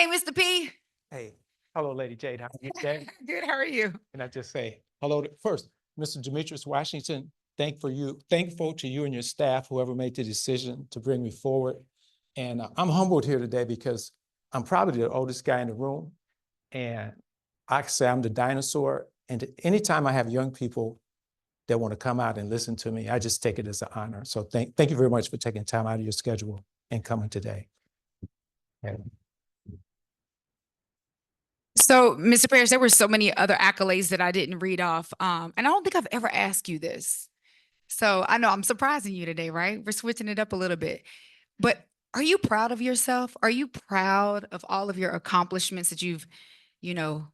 Hey, Mr. P. Hey, hello, Lady Jade. How are you today? Good, how are you? And I just say hello first, Mr. Demetrius Washington. Thankful to you and your staff, whoever made the decision to bring me forward. And I'm humbled here today because I'm probably the oldest guy in the room. And I say I'm the dinosaur. And anytime I have young people that want to come out and listen to me, I just take it as an honor. So thank you very much for taking time out of your schedule and coming today. So, Mr. Parrish, there were so many other accolades that I didn't read off. And I don't think I've ever asked you this. So I know I'm surprising you today, right? We're switching it up a little bit. But are you proud of yourself? Are you proud of all of your accomplishments that you've, you know,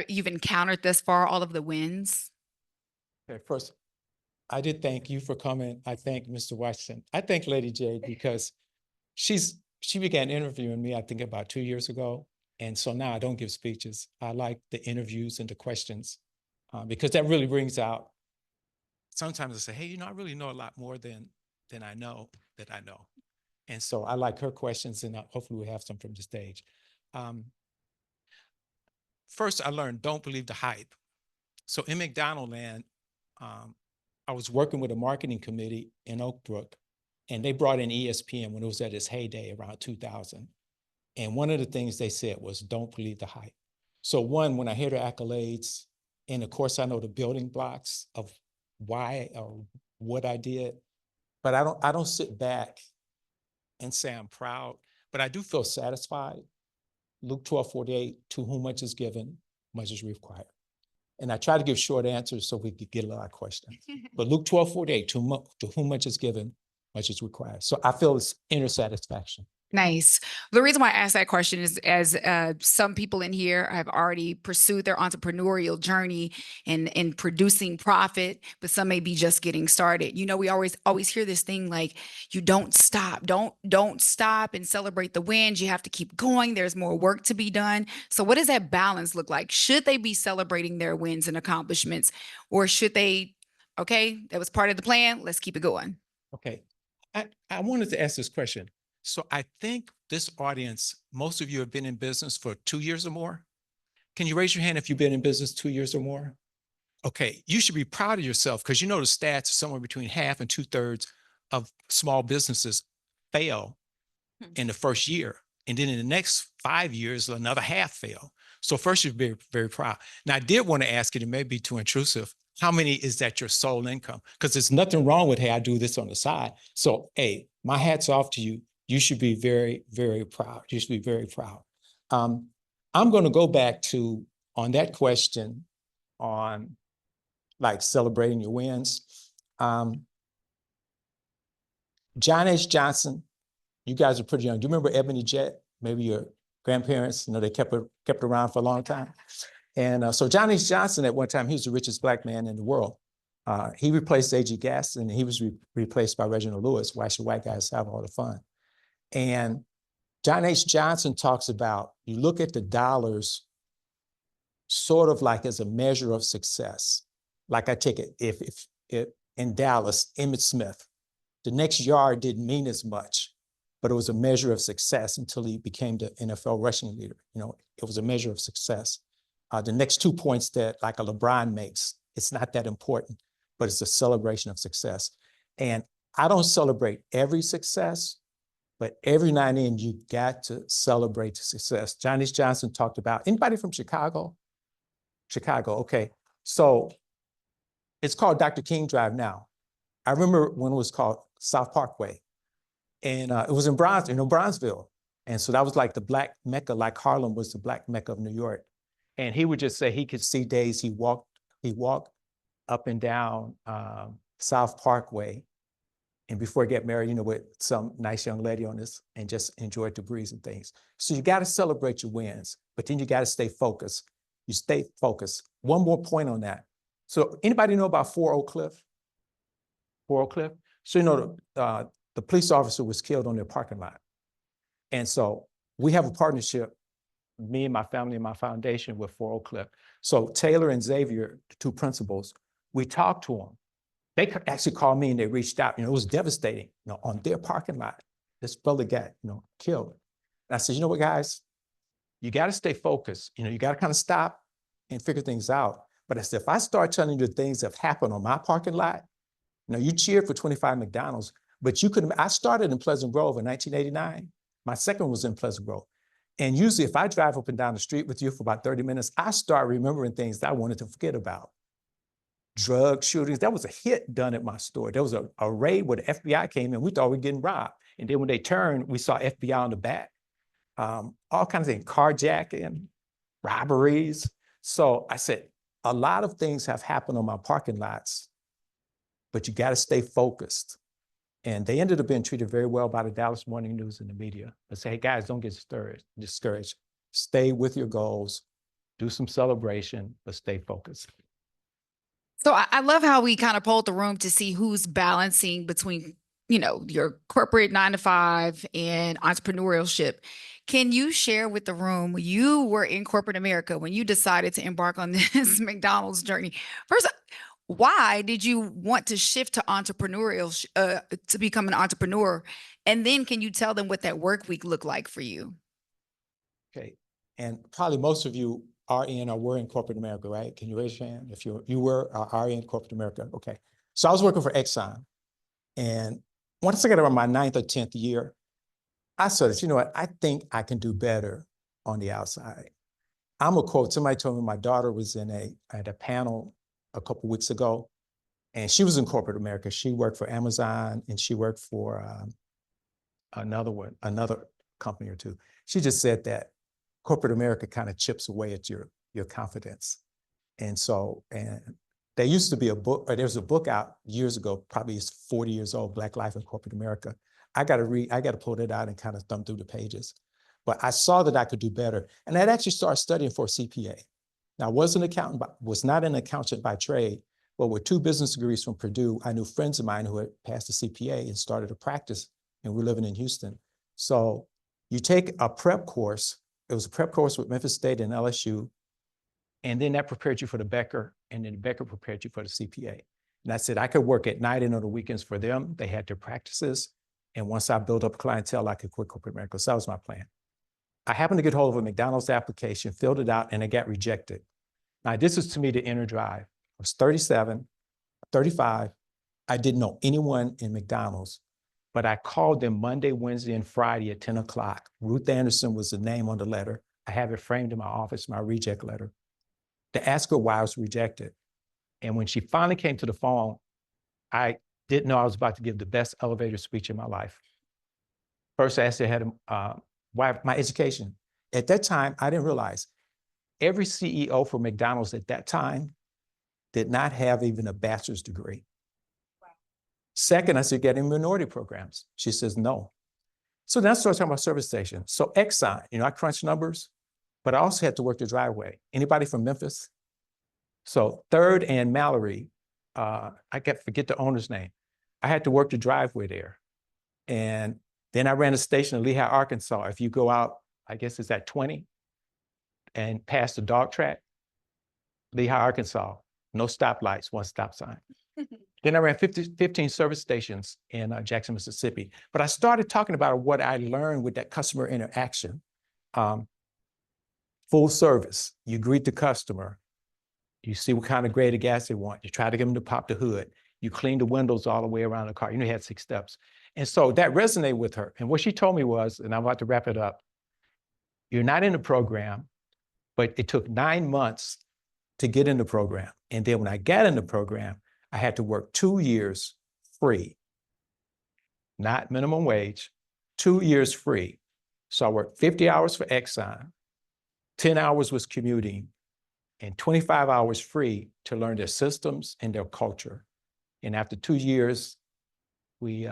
you've encountered thus far, all of the wins? Okay, first, I did thank you for coming. I thank Mr. Washington. I thank Lady Jade because she began interviewing me, I think about 2 years ago. And so now I don't give speeches. I like the interviews and the questions because that really brings out, sometimes I say, hey, I really know a lot more than I know that I know. And so I like her questions, and hopefully we have some from the stage. First, I learned don't believe the hype. So in McDonald land, I was working with a marketing committee in Oak Brook, and they brought in ESPN when it was at its heyday around 2000. And one of the things they said was, don't believe the hype. So one, when I hear the accolades, and of course I know the building blocks of why or what I did, but I don't sit back and say I'm proud, but I do feel satisfied. Luke 12:48, to whom much is given, much is required. And I try to give short answers so we could get a lot of questions. But Luke 12:48, to whom much is given, much is required. So I feel this inner satisfaction. Nice. The reason why I asked that question is as some people in here have already pursued their entrepreneurial journey in producing profit, but some may be just getting started. We always hear this thing like, you don't stop, don't stop and celebrate the wins. You have to keep going. There's more work to be done. So what does that balance look like? Should they be celebrating their wins and accomplishments, or should they, okay, that was part of the plan, let's keep it going? Okay, I wanted to ask this question. So I think this audience, most of you have been in business for 2 years or more. Can you raise your hand if you've been in business 2 years or more? Okay, you should be proud of yourself because the stats are somewhere between half and 2/3 of small businesses fail in the first year. And then in the next 5 years, another half fail. So first, you'd be very, very proud. Now, I did want to ask you, it may be too intrusive, how many is that your sole income? Because there's nothing wrong with, hey, I do this on the side. So, hey, my hat's off to you. You should be very, very proud. You should be very proud. I'm going to go back to, on that question on like celebrating your wins. John H. Johnson, you guys are pretty young. Do you remember Ebony Jet? Maybe your grandparents, they kept around for a long time. And so John H. Johnson, at one time, he was the richest Black man in the world. He replaced A.G. Gaston, and he was replaced by Reginald Lewis. Why should white guys have all the fun? And John H. Johnson talks about, you look at the dollars sort of like as a measure of success. Like I take it, if in Dallas, Emmitt Smith, the next yard didn't mean as much, but it was a measure of success until he became the NFL rushing leader. It was a measure of success. The next 2 points that like a LeBron makes, it's not that important, but it's a celebration of success. And I don't celebrate every success, but every now and then you got to celebrate the success. John H. Johnson talked about, anybody from Chicago? Chicago, okay. So it's called Dr. King Drive now. I remember when it was called South Parkway. And it was in Bronzeville. And so that was like the Black Mecca, like Harlem was the Black Mecca of New York. And he would just say he could see days he walked up and down South Parkway. And before he got married, with some nice young lady on this, and just enjoyed the breeze and things. So you got to celebrate your wins, but then you got to stay focused. You stay focused. One more point on that. So anybody know about 4 Oak Cliff? 4 Oak Cliff? So the police officer was killed on their parking lot. And so we have a partnership, me and my family and my foundation, with 4 Oak Cliff. So Taylor and Xavier, the 2 principals, we talked to them. They actually called me and they reached out. It was devastating. On their parking lot, this brother got, killed. And I said, you know what, guys? you got to stay focused. You know, you got to kind of stop and figure things out. But I said, if I start telling you the things that have happened on my parking lot, you know, you cheered for 25 McDonald's, but you couldn't. I started in Pleasant Grove in 1989. My second was in Pleasant Grove. And usually if I drive up and down the street with you for about 30 minutes, I start remembering things that I wanted to forget about. Drug shootings, that was a hit done at my store. There was a raid where the FBI came in, we thought we were getting robbed. And then when they turned, we saw FBI on the back. All kinds of things, carjacking, robberies. So I said, a lot of things have happened on my parking lots, but you got to stay focused. And they ended up being treated very well by the Dallas Morning News and the media. They say, hey guys, don't get discouraged. Stay with your goals, do some celebration, but stay focused. So I love how we kind of polled the room to see who's balancing between, you know, your corporate 9 to 5 and entrepreneurship. Can you share with the room, when you were in corporate America, when you decided to embark on this McDonald's journey? First, why did you want to shift to entrepreneurial, to become an entrepreneur? And then can you tell them what that work week looked like for you? Okay, and probably most of you are in or were in corporate America, right? Can you raise your hand if you were or are in corporate America? Okay, so I was working for Exxon, and once I got around my 9th or 10th year, I said, you know what, I think I can do better on the outside. I'm a quote, somebody told me my daughter was at a panel a couple of weeks ago, and she was in corporate America. She worked for Amazon and she worked for another company or two. She just said that corporate America kind of chips away at your confidence. And so, and there used to be a book, or there was a book out years ago, probably it's 40 years old, Black Life in Corporate America. I got to pull it out and kind of thumb through the pages. But I saw that I could do better. And I'd actually started studying for a CPA. Now, I was an accountant, was not an accountant by trade, but with 2 business degrees from Purdue, I knew friends of mine who had passed the CPA and started a practice, and we're living in Houston. So you take a prep course. It was a prep course with Memphis State and LSU, and then that prepared you for the Becker, and then the Becker prepared you for the CPA. And I said I could work at night and on the weekends for them. They had their practices, and once I built up clientele, I could quit corporate America. So that was my plan. I happened to get hold of a McDonald's application, filled it out, and it got rejected. Now, this is to me the inner drive. I was 37, 35. I didn't know anyone in McDonald's, but I called them Monday, Wednesday, and Friday at 10 o'clock. Ruth Anderson was the name on the letter. I have it framed in my office, my reject letter, to ask her why I was rejected. And when she finally came to the phone, I didn't know I was about to give the best elevator speech in my life. First, I asked her, why my education. At that time, I didn't realize every CEO for McDonald's at that time did not have even a bachelor's degree. Wow. Second, I said, getting minority programs. She says, no. So then I started talking about service station. So Exxon, you know, I crunched numbers, but I also had to work the driveway. Anybody from Memphis? So Third and Mallory, I forget the owner's name. I had to work the driveway there. And then I ran a station in Lehigh, Arkansas. If you go out, I guess it's at 20 and past the dog track, Lehigh, Arkansas, no stoplights, 1 stop sign. Then I ran 15 service stations in Jackson, Mississippi. But I started talking about what I learned with that customer interaction. Full service, you greet the customer. You see what kind of grade of gas they want. You try to get them to pop the hood. You clean the windows all the way around the car. You know, you had 6 steps. And so that resonated with her. And what she told me was, and I'm about to wrap it up, you're not in the program, but it took 9 months to get in the program. And then when I got in the program, I had to work 2 years free, not minimum wage, 2 years free. So I worked 50 hours for Exxon, 10 hours was commuting, and 25 hours free to learn their systems and their culture. And after 2 years, we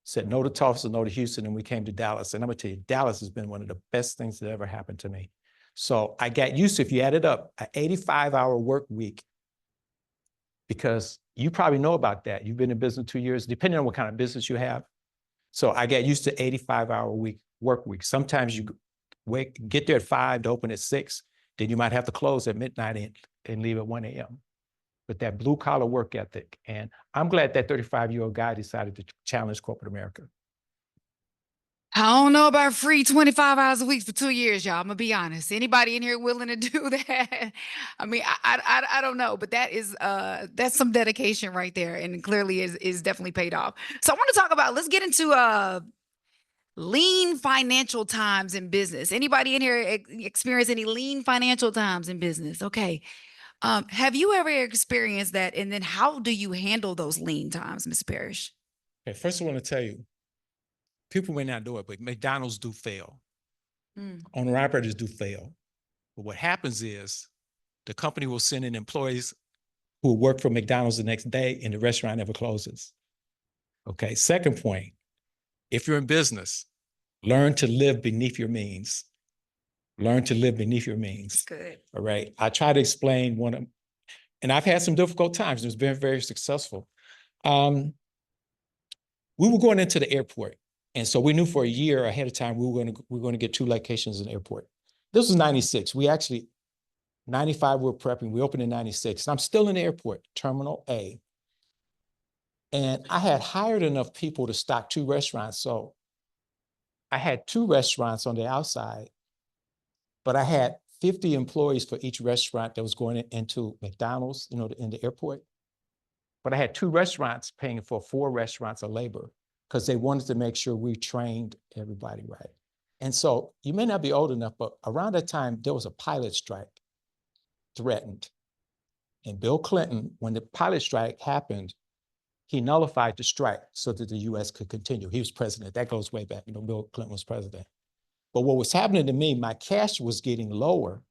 said no to Tulsa, no to Houston, and we came to Dallas. And I'm gonna tell you, Dallas has been one of the best things that ever happened to me. So I got used to, if you add it up, an 85-hour work week, because you probably know about that. You've been in business 2 years, depending on what kind of business you have. So I got used to 85-hour work week. Sometimes you get there at 5 to open at 6, then you might have to close at midnight and leave at 1 a.m. But that blue collar work ethic. And I'm glad that 35-year-old guy decided to challenge corporate America. I don't know about free 25 hours a week for 2 years, y'all. I'm gonna be honest. Anybody in here willing to do that? I mean, I don't know, but that's some dedication right there, and clearly is definitely paid off. So I want to talk about. Let's get into lean financial times in business. Anybody in here experience any lean financial times in business? Okay. Have you ever experienced that? And then how do you handle those lean times, Ms. Parrish? Okay, first I want to tell you, people may not know it, but McDonald's do fail. Owner operators do fail. But what happens is the company will send in employees who will work for McDonald's the next day and the restaurant never closes. Okay, second point, if you're in business, learn to live beneath your means. Learn to live beneath your means. That's good. All right. I try to explain and I've had some difficult times. It's been very successful. We were going into the airport. And so we knew for a year ahead of time, we were going to get 2 locations in the airport. This was 96. 95, we were prepping. We opened in 96. And I'm still in the airport, Terminal A. And I had hired enough people to stock 2 restaurants. So I had 2 restaurants on the outside, but I had 50 employees for each restaurant that was going into McDonald's, in the airport. But I had 2 restaurants paying for 4 restaurants of labor because they wanted to make sure we trained everybody right. And so you may not be old enough, but around that time, there was a pilot strike threatened. And Bill Clinton, when the pilot strike happened, he nullified the strike so that the US could continue. He was president. That goes way back. Bill Clinton was president. But what was happening to me, my cash was getting lower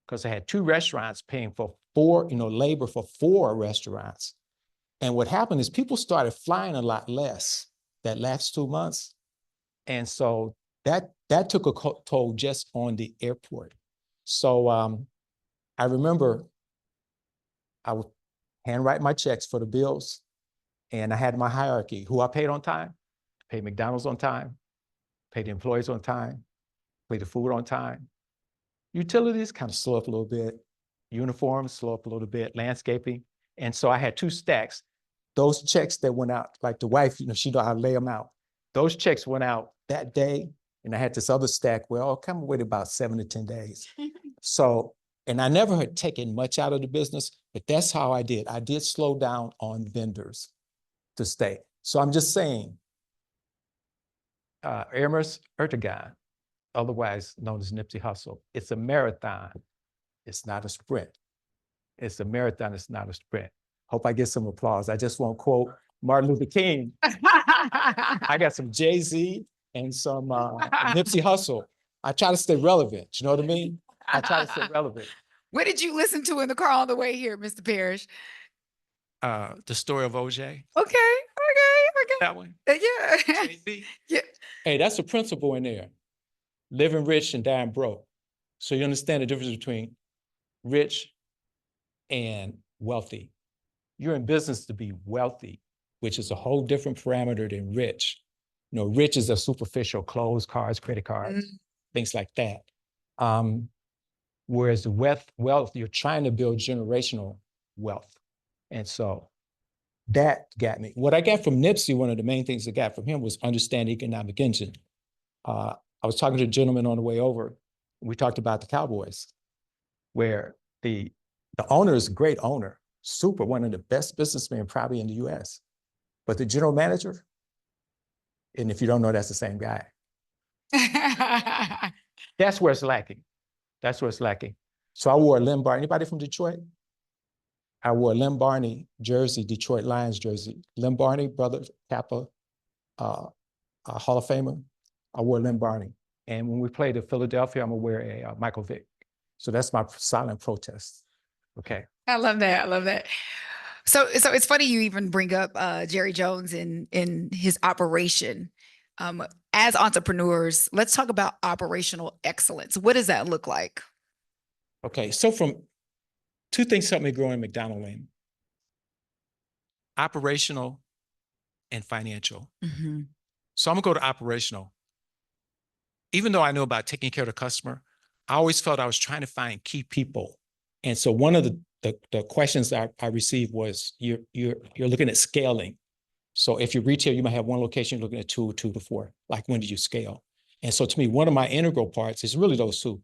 because I had 2 restaurants paying for 4, labor for 4 restaurants. And what happened is people started flying a lot less that last 2 months. And so that took a toll just on the airport. So I remember I would handwrite my checks for the bills, and I had my hierarchy, who I paid on time, paid McDonald's on time, paid the employees on time, paid the food on time. Utilities kind of slow up a little bit, uniforms slow up a little bit, landscaping. And so I had 2 stacks. Those checks that went out, like the wife, she know how to lay them out. Those checks went out that day, and I had this other stack where I'll come with about 7 to 10 days. So, and I never had taken much out of the business, but that's how I did. I did slow down on vendors to stay. So I'm just saying, Hermes Ertegun, otherwise known as Nipsey Hussle, it's a marathon. It's not a sprint. It's a marathon. It's not a sprint. Hope I get some applause. I just won't quote Martin Luther King. I got some Jay-Z and some Nipsey Hussle. I try to stay relevant. You know what I mean? I try to stay relevant. What did you listen to in the car on the way here, Mr. Parrish? The Story of OJ. Okay. That one. Yeah. Jay-Z. Yeah. Hey, that's a principle in there. Living rich and dying broke. So you understand the difference between rich and wealthy. You're in business to be wealthy, which is a whole different parameter than rich. Rich is a superficial clothes, cars, credit cards, things like that. Whereas the wealth, you're trying to build generational wealth. And so that got me. What I got from Nipsey, one of the main things I got from him was understand economic engine. I was talking to a gentleman on the way over. We talked about the Cowboys, where the owner is a great owner, one of the best businessmen probably in the US. But the general manager, and if you don't know, that's the same guy. That's where it's lacking. That's where it's lacking. So I wore a Lynn Barney. Anybody from Detroit? I wore a Lynn Barney jersey, Detroit Lions jersey. Lynn Barney, brother Kappa, Hall of Famer. I wore Lynn Barney. And when we played at Philadelphia, I'm gonna wear a Michael Vick. So that's my silent protest. Okay. I love that. So it's funny you even bring up Jerry Jones in his operation. As entrepreneurs, let's talk about operational excellence. What does that look like? Okay, so from 2 things helped me grow in McDonald Lane: operational and financial. So I'm gonna go to operational. Even though I know about taking care of the customer, I always felt I was trying to find key people. And so one of the questions that I received was, you're looking at scaling. So if you're retail, you might have one location, you're looking at two to four. Like, when did you scale? And so to me, one of my integral parts is really those two.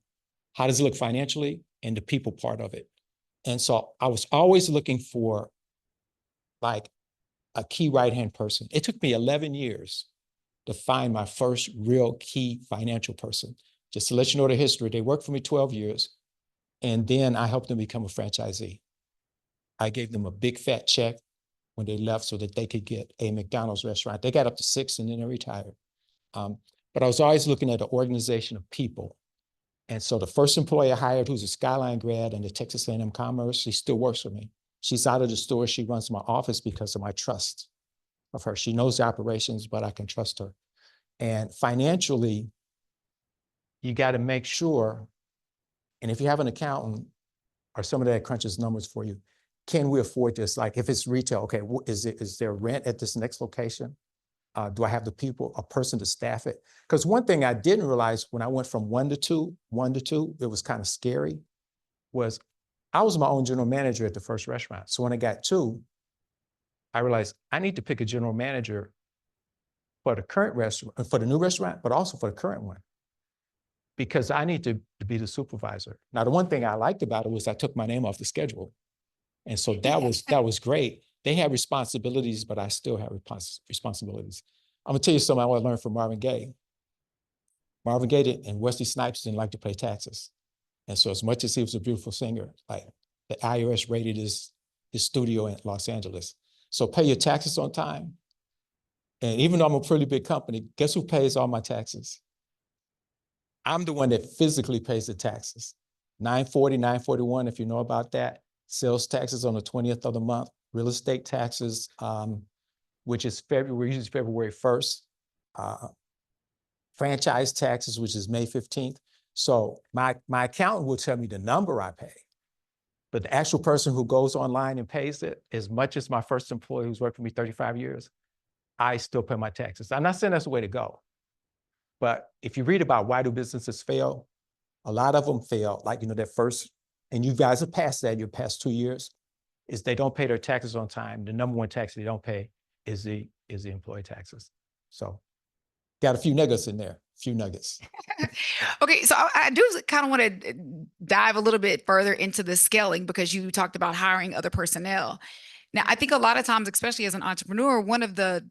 How does it look financially, and the people part of it? And so I was always looking for like a key right-hand person. It took me 11 years to find my first real key financial person. Just to let you know the history, they worked for me 12 years, and then I helped them become a franchisee. I gave them a big fat check when they left so that they could get a McDonald's restaurant. They got up to 6 and then they retired. But I was always looking at an organization of people. And so the first employee I hired, who's a Skyline grad and the Texas A&M Commerce, she still works for me. She's out of the store. She runs my office because of my trust of her. She knows the operations, but I can trust her. And financially, you got to make sure, and if you have an accountant or somebody that crunches numbers for you, can we afford this? Like, if it's retail, okay, is there rent at this next location? Do I have the people, a person to staff it? Because one thing I didn't realize when I went from one to two, it was kind of scary, was I was my own general manager at the first restaurant. So when I got two, I realized I need to pick a general manager for the current restaurant, for the new restaurant, but also for the current one, because I need to be the supervisor. Now, the one thing I liked about it was I took my name off the schedule. And so that was great. They had responsibilities, but I still have responsibilities. I'm gonna tell you something I want to learn from Marvin Gaye. Marvin Gaye and Wesley Snipes didn't like to pay taxes. And so as much as he was a beautiful singer, like, the IRS raided his studio in Los Angeles. So pay your taxes on time. And even though I'm a pretty big company, guess who pays all my taxes? I'm the one that physically pays the taxes. 940, 941, if you know about that. Sales taxes on the 20th of the month. Real estate taxes, which is usually February 1st. Franchise taxes, which is May 15th. So my accountant will tell me the number I pay, but the actual person who goes online and pays it, as much as my first employee who's worked for me 35 years, I still pay my taxes. I'm not saying that's the way to go, but if you read about why do businesses fail, a lot of them fail, like, that first, and you guys have passed that, your past 2 years, is they don't pay their taxes on time. The number one tax they don't pay is the employee taxes. So got a few nuggets in there, Okay, so I do kind of want to dive a little bit further into the scaling, because you talked about hiring other personnel. Now, I think a lot of times, especially as an entrepreneur, one of the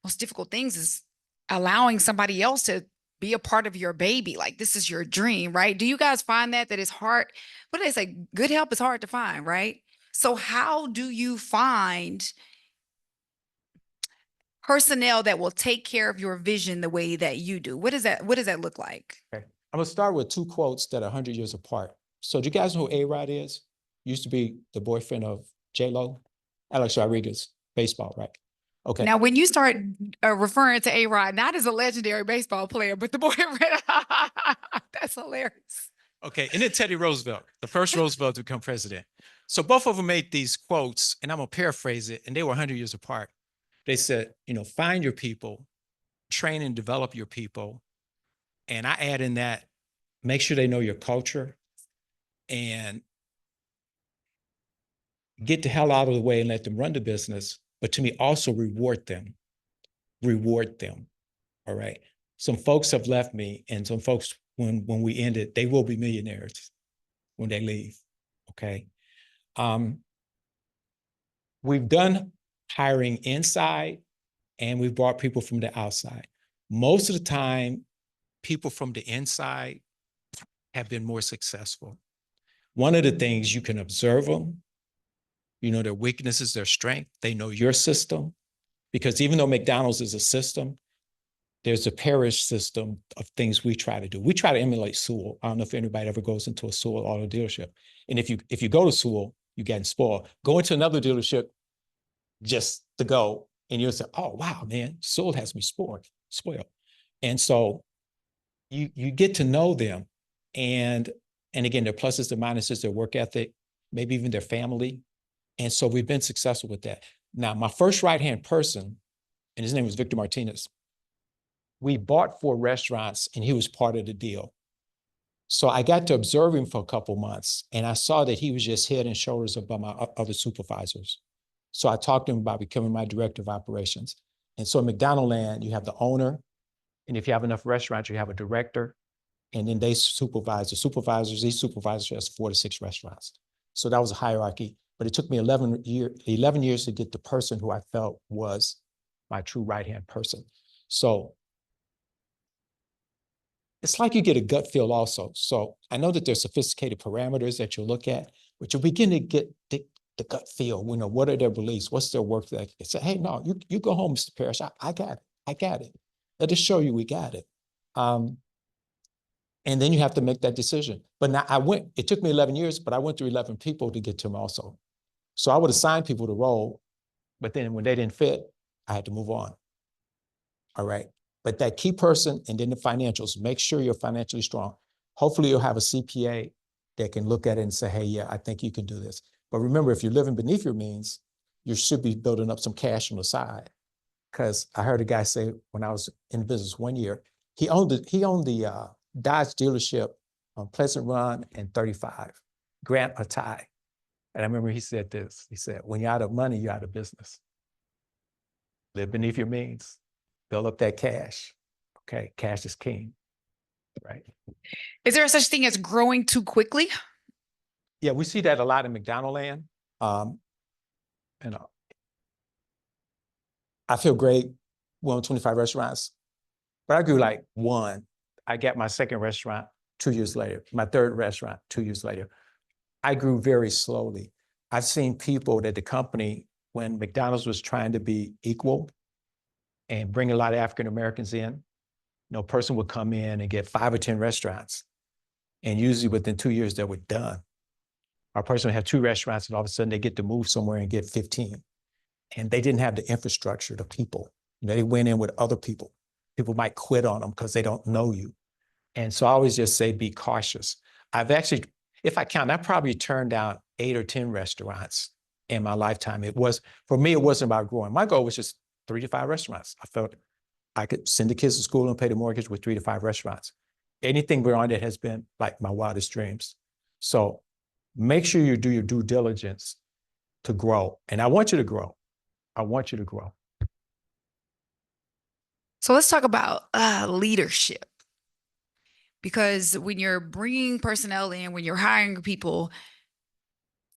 most difficult things is allowing somebody else to be a part of your baby. Like, this is your dream, right? Do you guys find that it's hard? What do they say? Good help is hard to find, right? So how do you find personnel that will take care of your vision the way that you do? What does that look like? Okay. I'm gonna start with two quotes that are 100 years apart. So do you guys know who A-Rod is? Used to be the boyfriend of J-Lo, Alex Rodriguez, baseball, right? Okay. Now, when you start referring to A-Rod, not as a legendary baseball player, but the boyfriend, that's hilarious. Okay, and then Teddy Roosevelt, the first Roosevelt to become president. So both of them made these quotes, and I'm gonna paraphrase it, and they were 100 years apart. They said, find your people, train and develop your people. And I add in that, make sure they know your culture, and get the hell out of the way and let them run the business. But to me, also reward them. All right. Some folks have left me, and some folks, when we end it, they will be millionaires when they leave. Okay. We've done hiring inside, and we've brought people from the outside. Most of the time, people from the inside have been more successful. One of the things, you can observe them, their weaknesses, their strength. They know your system, because even though McDonald's is a system, there's a Parrish system of things we try to do. We try to emulate Sewell. I don't know if anybody ever goes into a Sewell auto dealership. And if you go to Sewell, you're getting spoiled. Go into another dealership just to go, and you'll say, oh, wow, man, Sewell has me spoiled. And so you get to know them. And again, their pluses, their minuses, their work ethic, maybe even their family. And so we've been successful with that. Now, my first right-hand person, and his name was Victor Martinez, we bought 4 restaurants, and he was part of the deal. So I got to observe him for a couple months, and I saw that he was just head and shoulders above my other supervisors. So I talked to him about becoming my director of operations. And so in McDonald land, you have the owner, and if you have enough restaurants, you have a director, and then they supervise the supervisors. Each supervisor has 4 to 6 restaurants. So that was a hierarchy, but it took me 11 years to get the person who I felt was my true right-hand person. So it's like you get a gut feel also. So I know that there's sophisticated parameters that you look at, but you begin to get the gut feel. You know, what are their beliefs? What's their work ethic? Say, hey, no, you go home, Mr. Parrish. I got it. I got it. Let us show you we got it. And then you have to make that decision. But now it took me 11 years, but I went through 11 people to get to him also. So I would assign people to role, but then when they didn't fit, I had to move on. All right. But that key person and then the financials, make sure you're financially strong. Hopefully you'll have a CPA that can look at it and say, hey, yeah, I think you can do this. But remember, if you're living beneath your means, you should be building up some cash on the side. Because I heard a guy say when I was in business one year, he owned the Dodge dealership on Pleasant Run and 35, Grant or Ty. And I remember he said this, he said, when you're out of money, you're out of business. Live beneath your means, build up that cash. Okay, cash is king, right? Is there such thing as growing too quickly? Yeah, we see that a lot in McDonald land. You know, I feel great. We own 25 restaurants, but I grew like 1. I got my second restaurant 2 years later, my third restaurant 2 years later. I grew very slowly. I've seen people that the company, when McDonald's was trying to be equal and bring a lot of African-Americans in, you know, a person would come in and get 5 or 10 restaurants. And usually within 2 years, they were done. Our person would have 2 restaurants and all of a sudden they get to move somewhere and get 15. And they didn't have the infrastructure, the people. You know, they went in with other people. People might quit on them because they don't know you. And so I always just say, be cautious. I've actually, if I count, I probably turned down 8 or 10 restaurants in my lifetime. For me, it wasn't about growing. My goal was just 3 to 5 restaurants. I felt I could send the kids to school and pay the mortgage with 3 to 5 restaurants. Anything beyond it has been like my wildest dreams. So make sure you do your due diligence to grow. And I want you to grow. I want you to grow. So let's talk about leadership. Because when you're bringing personnel in, when you're hiring people,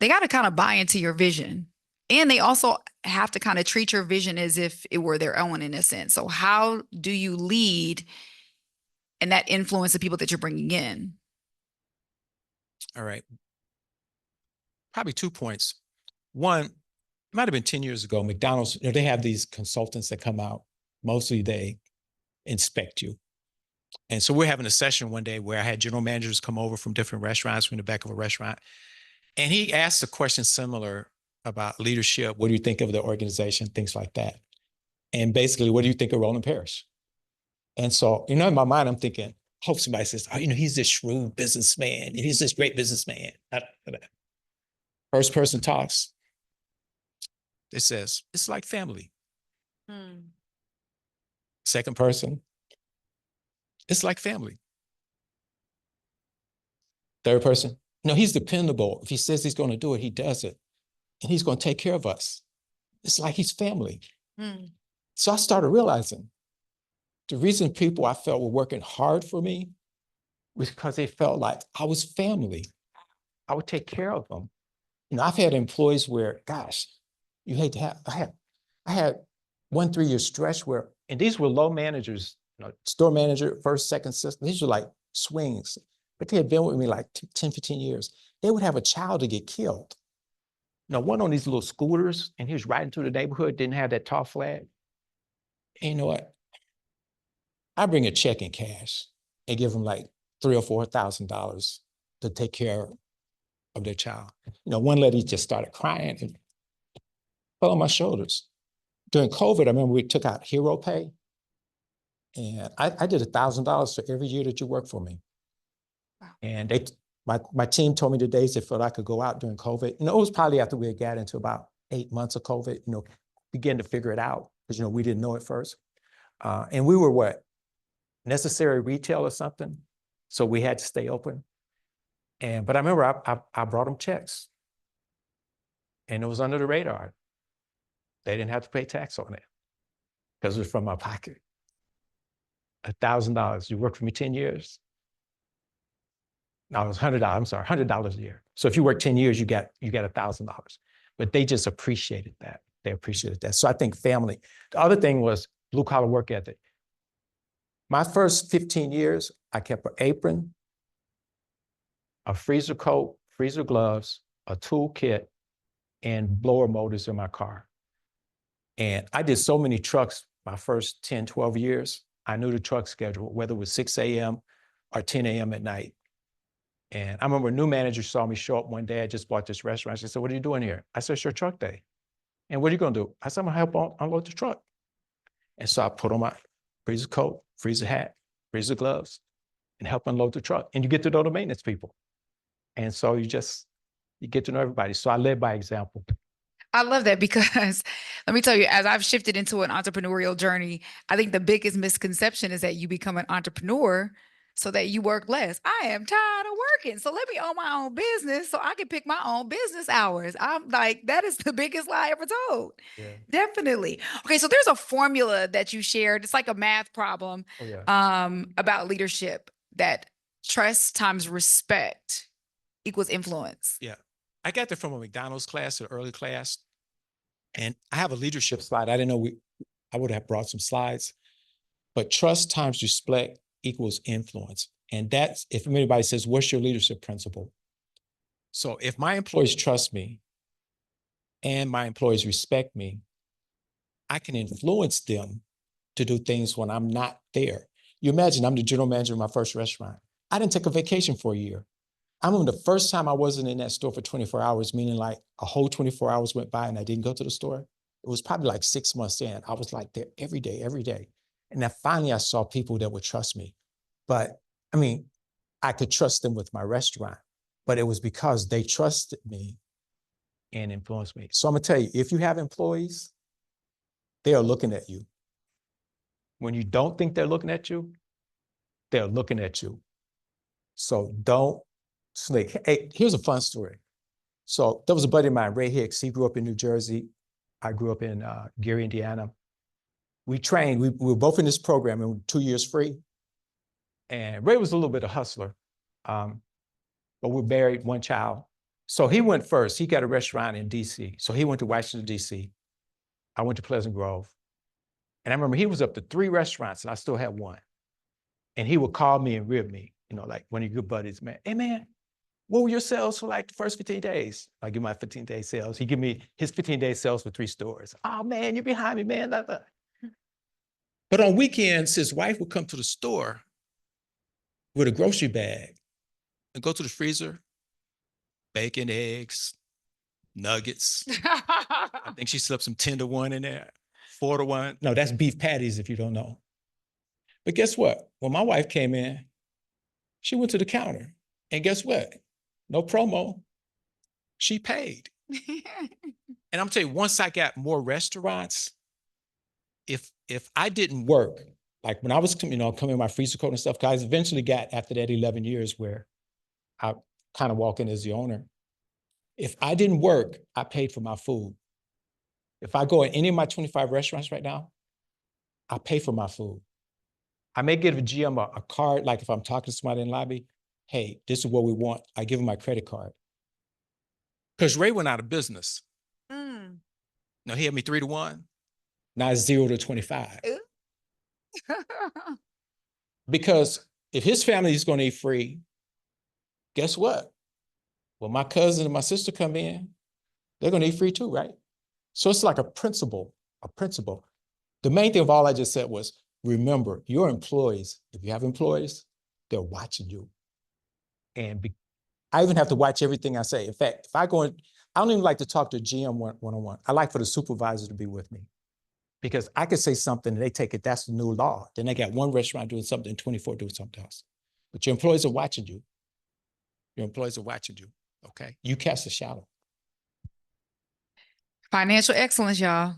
they got to kind of buy into your vision. And they also have to kind of treat your vision as if it were their own in a sense. So how do you lead and that influence the people that you're bringing in? All right. Probably 2 points. One, it might have been 10 years ago, McDonald's, you know, they have these consultants that come out. Mostly they inspect you. And so we're having a session one day where I had general managers come over from different restaurants, from the back of a restaurant. And he asked a question similar about leadership. What do you think of the organization? Things like that. And basically, what do you think of Roland Parrish? And so, you know, in my mind, I'm thinking, hope somebody says, oh, you know, he's this shrewd businessman. He's this great businessman. First person talks. It says, it's like family. Second person, it's like family. Third person, no, he's dependable. If he says he's going to do it, he does it. And he's going to take care of us. It's like he's family. So I started realizing the reason people I felt were working hard for me was because they felt like I was family. I would take care of them. You know, I've had employees where, gosh, you hate to have, I had 1 3-year stretch where, and these were low managers, you know, store manager, first, second, assistant. These were like swings, but they had been with me like 10, 15 years. They would have a child to get killed. Now, one on these little scooters, and he was riding through the neighborhood, didn't have that tall flag. And you know what? I bring a check in cash and give them like $3,000 or $4,000 to take care of their child. You know, one lady just started crying and fell on my shoulders. During COVID, I remember we took out hero pay, and I did $1,000 for every year that you work for me. Wow. And my team told me the days they felt I could go out during COVID. You know, it was probably after we had got into about 8 months of COVID, you know, began to figure it out because, you know, we didn't know it first. And we were what? Necessary retail or something. So we had to stay open. But I remember I brought them checks, and it was under the radar. They didn't have to pay tax on it because it was from my pocket. $1,000. You work for me 10 years? No, it was $100. I'm sorry, $100 a year. So if you work 10 years, you get $1,000. But they just appreciated that. They appreciated that. So I think family. The other thing was blue collar work ethic. My first 15 years, I kept an apron, a freezer coat, freezer gloves, a tool kit, and blower motors in my car. And I did so many trucks my first 10, 12 years. I knew the truck schedule, whether it was 6 a.m. or 10 a.m. at night. And I remember a new manager saw me show up one day. I just bought this restaurant. She said, "What are you doing here?" I said, "It's your truck day." "And what are you going to do?" I said, "I'm going to help unload the truck." And so I put on my freezer coat, freezer hat, freezer gloves, and help unload the truck. And you get to know the maintenance people. And so you get to know everybody. So I led by example. I love that because let me tell you, as I've shifted into an entrepreneurial journey, I think the biggest misconception is that you become an entrepreneur so that you work less. I am tired of working. So let me own my own business so I can pick my own business hours. I'm like, that is the biggest lie ever told. Yeah. Definitely. Okay, so there's a formula that you shared. It's like a math problem Oh, yeah. about leadership, that trust times respect equals influence. Yeah. I got that from a McDonald's class, an early class. And I have a leadership slide. I didn't know I would have brought some slides, but trust times respect equals influence. And that's, if anybody says, "What's your leadership principle?" So if my employees trust me and my employees respect me, I can influence them to do things when I'm not there. You imagine I'm the general manager of my first restaurant. I didn't take a vacation for a year. I remember the first time I wasn't in that store for 24 hours, meaning like a whole 24 hours went by and I didn't go to the store. It was probably like 6 months in. I was like there every day, every day. And then finally I saw people that would trust me. But I mean, I could trust them with my restaurant, but it was because they trusted me and influenced me. So I'm gonna tell you, if you have employees, they are looking at you. When you don't think they're looking at you, they're looking at you. So don't slick. Hey, here's a fun story. So there was a buddy of mine, Ray Hicks. He grew up in New Jersey. I grew up in Gary, Indiana. We trained, we were both in this program and 2 years free. And Ray was a little bit of a hustler, but we married, one child. So he went first. He got a restaurant in DC. So he went to Washington, DC. I went to Pleasant Grove. And I remember he was up to 3 restaurants and I still had one. And he would call me and rib me, like one of your good buddies, man. "Hey man, what were your sales for like the first 15 days? I give my 15-day sales. He give me his 15-day sales for 3 stores. "Oh man, you're behind me, man." But on weekends, his wife would come to the store with a grocery bag and go to the freezer, bacon, eggs, nuggets. I think she slipped some 10-to-1 in there, 4-to-1. No, that's beef patties if you don't know. But guess what? When my wife came in, she went to the counter. And guess what? No promo. She paid. And I'm telling you, once I got more restaurants, if I didn't work, like when I was coming in my freezer coat and stuff, guys eventually got, after that 11 years where I kind of walk in as the owner. If I didn't work, I paid for my food. If I go in any of my 25 restaurants right now, I pay for my food. I may give a GM a card, like if I'm talking to somebody in the lobby, "Hey, this is what we want." I give them my credit card. Because Ray went out of business. No, he had me 3-to-1. Now it's 0-to-25. Because if his family is going to eat free, guess what? When my cousin and my sister come in, they're going to eat free too, right? So it's like a principle, a principle. The main thing of all I just said was, remember, your employees, if you have employees, they're watching you. And I even have to watch everything I say. In fact, if I go in, I don't even like to talk to a GM one-on-one. I like for the supervisor to be with me. Because I could say something and they take it, that's the new law. Then they got one restaurant doing something and 24 doing something else. But your employees are watching you. Your employees are watching you, okay? You cast a shadow. Financial excellence, y'all.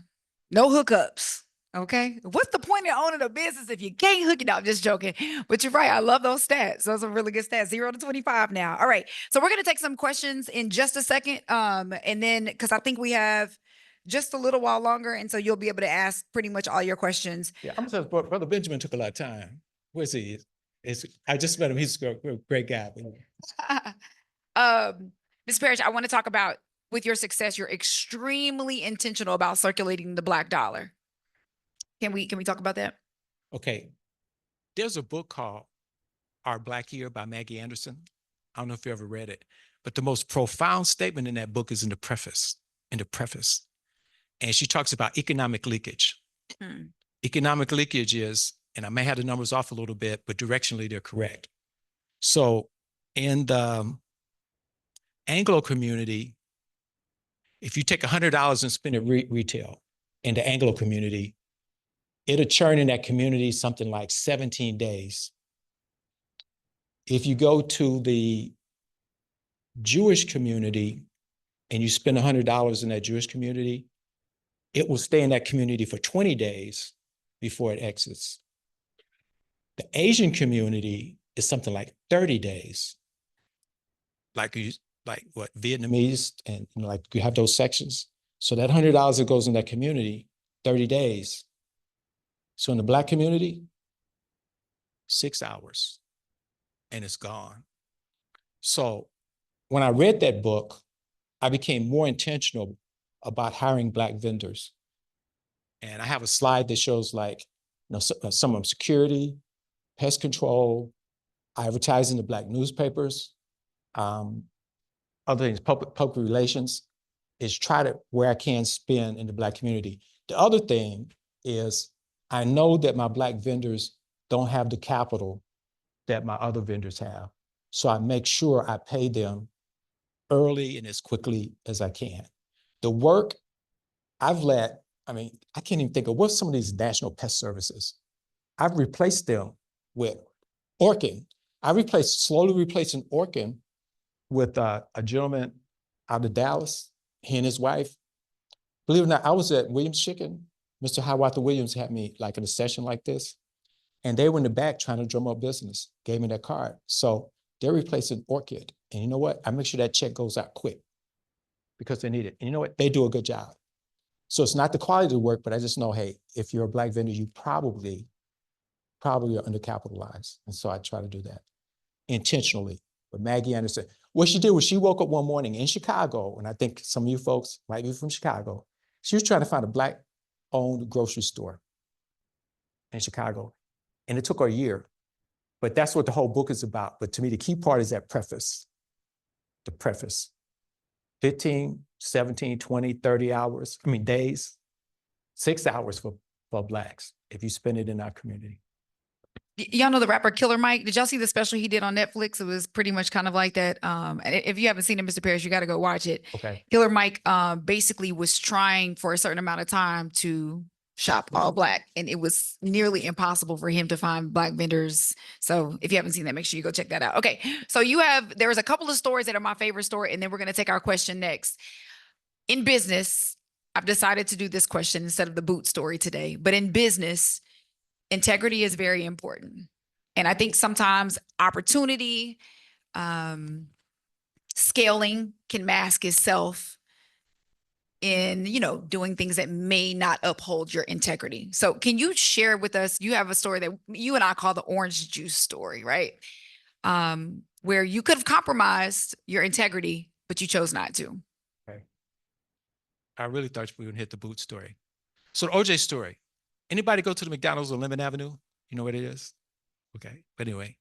No hookups. Okay. What's the point of owning a business if you can't hook it up? Just joking. But you're right. I love those stats. Those are really good stats. 0-to-25 now. All right. So we're going to take some questions in just a second. And then, because I think we have just a little while longer. And so you'll be able to ask pretty much all your questions. Yeah, I'm gonna say Brother Benjamin took a lot of time. Where's he? I just met him. He's a great guy. Ms. Parrish, I want to talk about with your success, you're extremely intentional about circulating the Black dollar. Can we talk about that? Okay. There's a book called Our Black Year by Maggie Anderson. I don't know if you ever read it, but the most profound statement in that book is in the preface. And she talks about economic leakage. Economic leakage is, and I may have the numbers off a little bit, but directionally they're correct. So in the Anglo community, if you take $100 and spend it retail in the Anglo community, it'll churn in that community something like 17 days. If you go to the Jewish community and you spend $100 in that Jewish community, it will stay in that community for 20 days before it exits. The Asian community is something like 30 days. Like what, Vietnamese, and like you have those sections. So that $100 that goes in that community, 30 days. So in the Black community, 6 hours and it's gone. So when I read that book, I became more intentional about hiring Black vendors. And I have a slide that shows like, some of them security, pest control, advertising the Black newspapers, other things, public relations, is try to, where I can spend in the Black community. The other thing is I know that my Black vendors don't have the capital that my other vendors have. So I make sure I pay them early and as quickly as I can. The work I've let, I can't even think of what's some of these national pest services. I've replaced them with Orkin. Slowly replacing Orkin with a gentleman out of Dallas, he and his wife. Believe it or not, I was at Williams Chicken. Mr. Hiawatha Williams had me like in a session like this, and they were in the back trying to drum up business, gave me that card. So they're replacing Orchid. And you know what? I make sure that check goes out quick because they need it. And you know what? They do a good job. So it's not the quality of the work, but I just know, hey, if you're a Black vendor, you probably are undercapitalized. And so I try to do that intentionally. But Maggie Anderson, what she did was she woke up one morning in Chicago, and I think some of you folks might be from Chicago. She was trying to find a Black-owned grocery store in Chicago. And it took her a year. But that's what the whole book is about. But to me, the key part is that preface, the preface. 15, 17, 20, 30 hours, days, 6 hours for Blacks if you spend it in our community. Y'all know the rapper Killer Mike? Did y'all see the special he did on Netflix? It was pretty much kind of like that. If you haven't seen it, Mr. Parrish, you got to go watch it. Okay. Killer Mike basically was trying for a certain amount of time to shop all Black, and it was nearly impossible for him to find Black vendors. So if you haven't seen that, make sure you go check that out. Okay, so there's a couple of stories that are my favorite story, and then we're going to take our question next. In business, I've decided to do this question instead of the boot story today, but in business, integrity is very important. And I think sometimes opportunity, scaling can mask itself in, doing things that may not uphold your integrity. So can you share with us, you have a story that you and I call the orange juice story, right? Where you could have compromised your integrity, but you chose not to. Okay. I really thought we would hit the boot story. So the OJ story, anybody go to the McDonald's on Lemon Avenue? You know what it is? Okay, but anyway.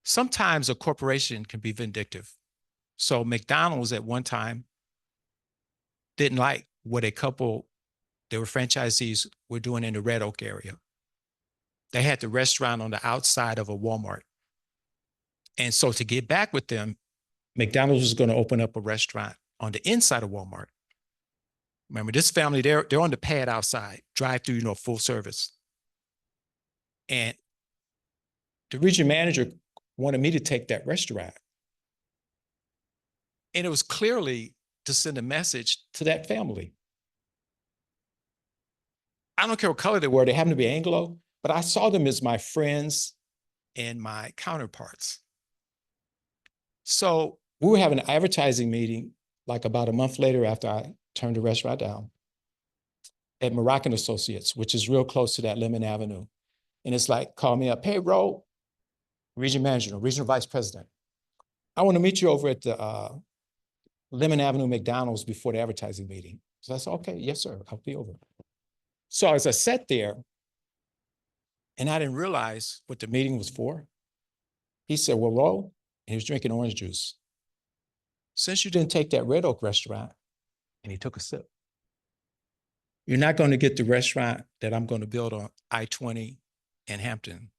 Sometimes a corporation can be vindictive. So McDonald's at one time didn't like what a couple, they were franchisees, were doing in the Red Oak area. They had the restaurant on the outside of a Walmart. And so to get back with them, McDonald's was going to open up a restaurant on the inside of Walmart. Remember, this family, they're on the pad outside, drive through, full service. And the region manager wanted me to take that restaurant. And it was clearly to send a message to that family. I don't care what color they were, they happened to be Anglo, but I saw them as my friends and my counterparts. So we were having an advertising meeting like about a month later after I turned the restaurant down, at Moroccan Associates, which is real close to that Lemon Avenue. And it's like, call me up, hey, Ro, region manager, regional vice president. I want to meet you over at the Lemon Avenue McDonald's before the advertising meeting. So I said, okay, yes, sir, I'll be over. So as I sat there, and I didn't realize what the meeting was for, he said, well, Ro, and he was drinking orange juice. Since you didn't take that Red Oak restaurant, and he took a sip, you're not going to get the restaurant that I'm going to build on I-20 in Hampton.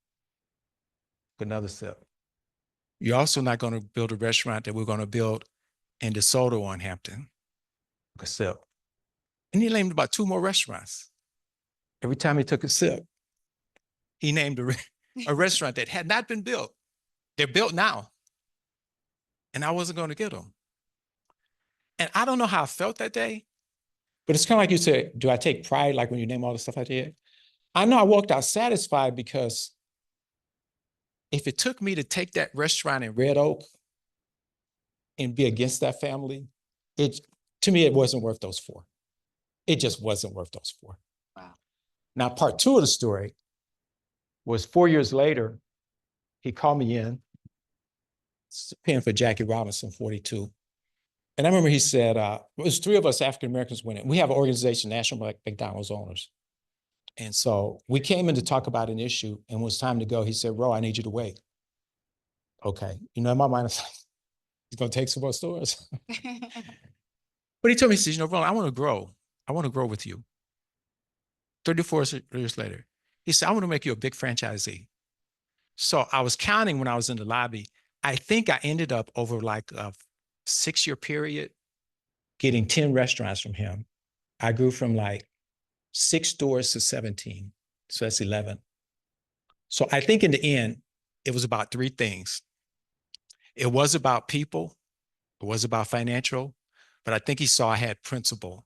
Another sip. You're also not going to build a restaurant that we're going to build in DeSoto on Hampton. A sip. And he named about 2 more restaurants. Every time he took a sip, he named a restaurant that had not been built. They're built now. And I wasn't going to get them. And I don't know how I felt that day, but it's kind of like you said, do I take pride, like when you name all the stuff I did? I know I walked out satisfied because if it took me to take that restaurant in Red Oak and be against that family, to me, it wasn't worth those 4. It just wasn't worth those 4. Wow. Now, part 2 of the story was 4 years later, he called me in, paying for Jackie Robinson, 42. And I remember he said, it was 3 of us African-Americans winning. We have an organization, National McDonald's Owners. And so we came in to talk about an issue, and when it was time to go, he said, Ro, I need you to wait. Okay. You know, in my mind, I was like, he's going to take some more stores. But he told me, he said, you know, Roland, I want to grow. I want to grow with you. 34 years later, he said, I want to make you a big franchisee. So I was counting when I was in the lobby. I think I ended up over like a 6-year period getting 10 restaurants from him. I grew from like 6 stores to 17. So that's 11. So I think in the end, it was about 3 things. It was about people. It was about financial, but I think he saw I had principle,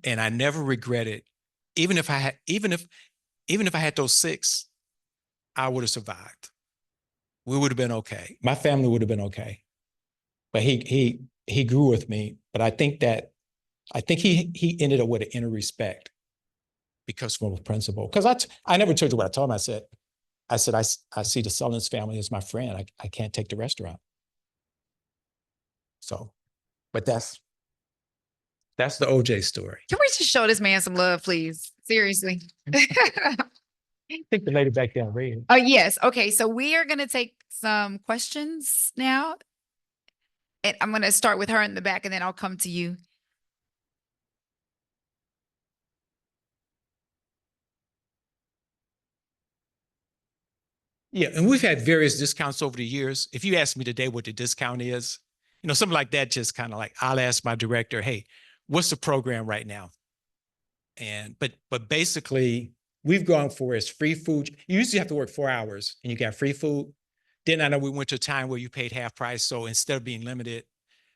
and I never regretted. Even if I had those 6, I would have survived. We would have been okay. My family would have been okay. But he grew with me. But I think he ended up with an inner respect because from a principle. Because I never told you what I told him. I said I see the Sullins family as my friend. I can't take the restaurant. So, but that's the OJ story. Can we just show this man some love, please? Seriously. I think the lady back there read. Oh, yes. Okay. So we are going to take some questions now. And I'm going to start with her in the back, and then I'll come to you. Yeah, and we've had various discounts over the years. If you ask me today what the discount is, you know, something like that, just kind of like, I'll ask my director, hey, what's the program right now? And, but basically, we've gone for is free food. You usually have to work 4 hours and you got free food. Then I know we went to a time where you paid half price. So instead of being limited,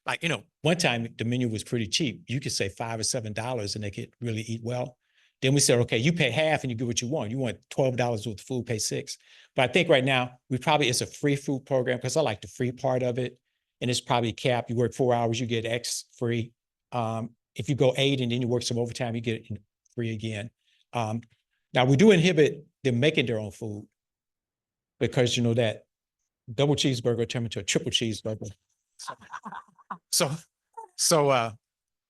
like, you know, one time the menu was pretty cheap. You could say $5 or $7 and they could really eat well. Then we said, okay, you pay half and you get what you want. You want $12 worth of food, pay $6. But I think right now, it's a free food program because I like the free part of it. And it's probably capped. You work 4 hours, you get X free. If you go 8 and then you work some overtime, you get it free again. Now we do inhibit them making their own food because you know that double cheeseburger turned into a triple cheeseburger.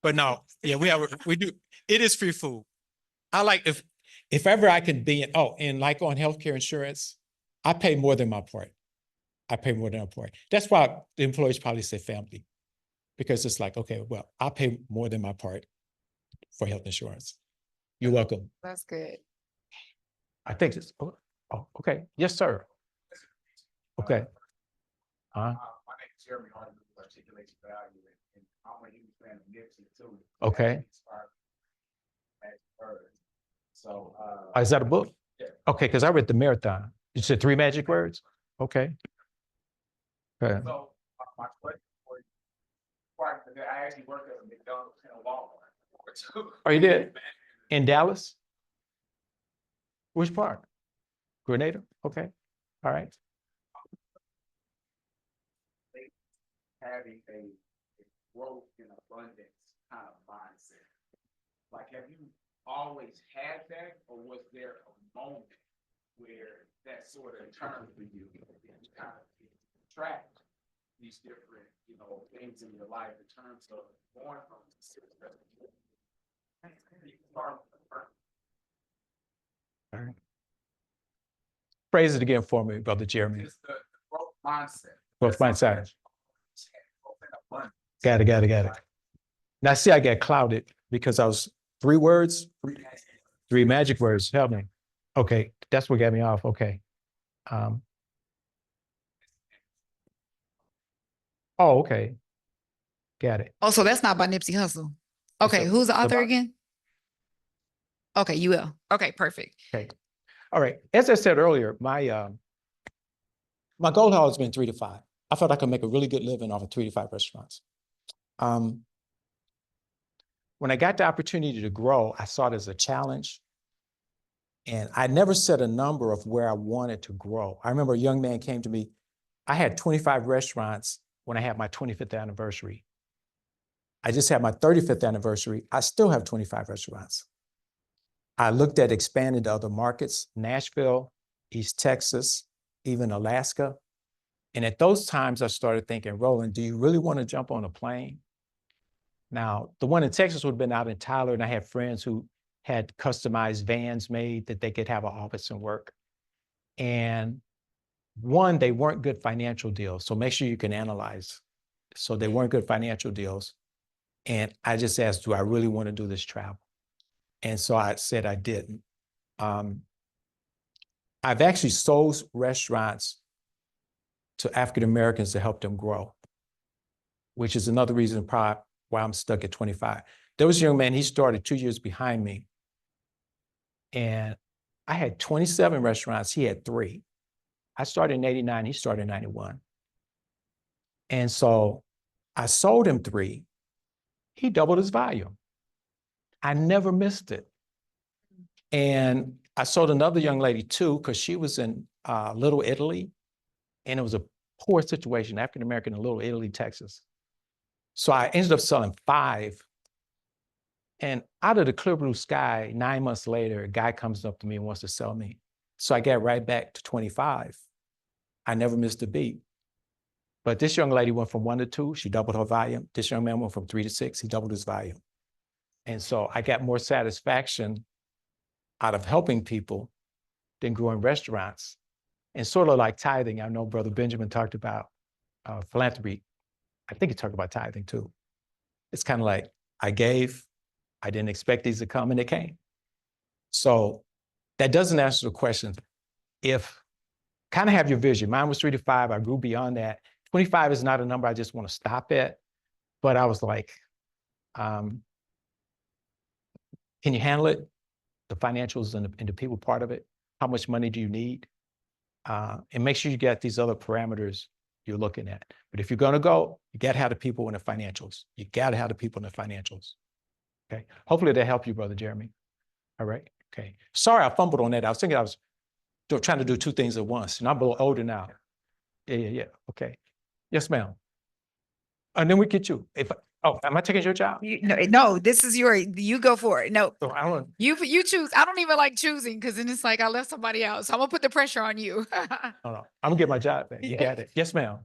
But no, yeah, we do. It is free food. I like if ever I can be and like on healthcare insurance, I pay more than my part. I pay more than my part. That's why the employees probably say family, because it's like, okay, well, I pay more than my part for health insurance. You're welcome. That's good. I think it's, okay. Yes, sir. Okay. My name is Jeremy Harden, who articulates value, and I'm a huge fan of Nipsey too. Okay. So, Is that a book? Yeah. Okay, because I read The Marathon. You said 3 magic words? Okay. Okay. So my question for you, I actually worked at a McDonald's and a Walmart. Oh, you did? In Dallas? Which part? Grenada? Okay. All right. Having a growth and abundance kind of mindset. Like, have you always had that, or was there a moment where that sort of turned for you and you kind of track these different, things in your life in terms of going from Phrase it again for me, Brother Jeremy. just the growth mindset. Growth mindset. Abundance. Got it. Now, see, I got clouded because I was 3 words, 3 magic words. Help me. Okay, that's what got me off. Okay. Oh, okay. Got it. Oh, so that's not by Nipsey Hussle. Okay, who's the author again? Okay, you will. Okay, perfect. Okay. All right. As I said earlier, my goal has always been 3 to 5. I felt I could make a really good living off of 3 to 5 restaurants. When I got the opportunity to grow, I saw it as a challenge. And I never set a number of where I wanted to grow. I remember a young man came to me. I had 25 restaurants when I had my 25th anniversary. I just had my 35th anniversary. I still have 25 restaurants. I looked at expanding to other markets, Nashville, East Texas, even Alaska. And at those times, I started thinking, Roland, do you really want to jump on a plane? Now, the one in Texas would have been out in Tyler, and I had friends who had customized vans made that they could have an office and work. And one, they weren't good financial deals. So make sure you can analyze. So they weren't good financial deals. And I just asked, do I really want to do this travel? And so I said I didn't. I've actually sold restaurants to African-Americans to help them grow, which is another reason probably why I'm stuck at 25. There was a young man, he started 2 years behind me. And I had 27 restaurants, he had 3. I started in 89, he started in 91. And so I sold him 3. He doubled his volume. I never missed it. And I sold another young lady 2 because she was in Little Italy, and it was a poor situation, African-American in Little Italy, Texas. So I ended up selling 5. And out of the clear blue sky, 9 months later, a guy comes up to me and wants to sell me. So I got right back to 25. I never missed a beat. But this young lady went from 1 to 2, she doubled her volume. This young man went from 3 to 6, he doubled his volume. And so I got more satisfaction out of helping people than growing restaurants. And sort of like tithing, I know Brother Benjamin talked about philanthropy. I think he talked about tithing too. It's kind of like I gave, I didn't expect these to come, and they came. So that doesn't answer the question. If kind of have your vision, mine was 3 to 5, I grew beyond that. 25 is not a number I just want to stop at, but I was like, can you handle it? The financials and the people part of it. How much money do you need? And make sure you get these other parameters you're looking at. But if you're going to go, you got to have the people in the financials. You got to have the people in the financials. Okay. Hopefully that helped you, Brother Jeremy. All right. Okay. Sorry, I fumbled on that. I was thinking I was trying to do 2 things at once, and I'm a little older now. Yeah. Okay. Yes, ma'am. And then we get you. Am I taking your job? No, this is you go for it. No, So I don't. you choose. I don't even like choosing because then it's like I left somebody else. So I'm gonna put the pressure on you. No. I'm gonna get my job back. You got it. Yes, ma'am.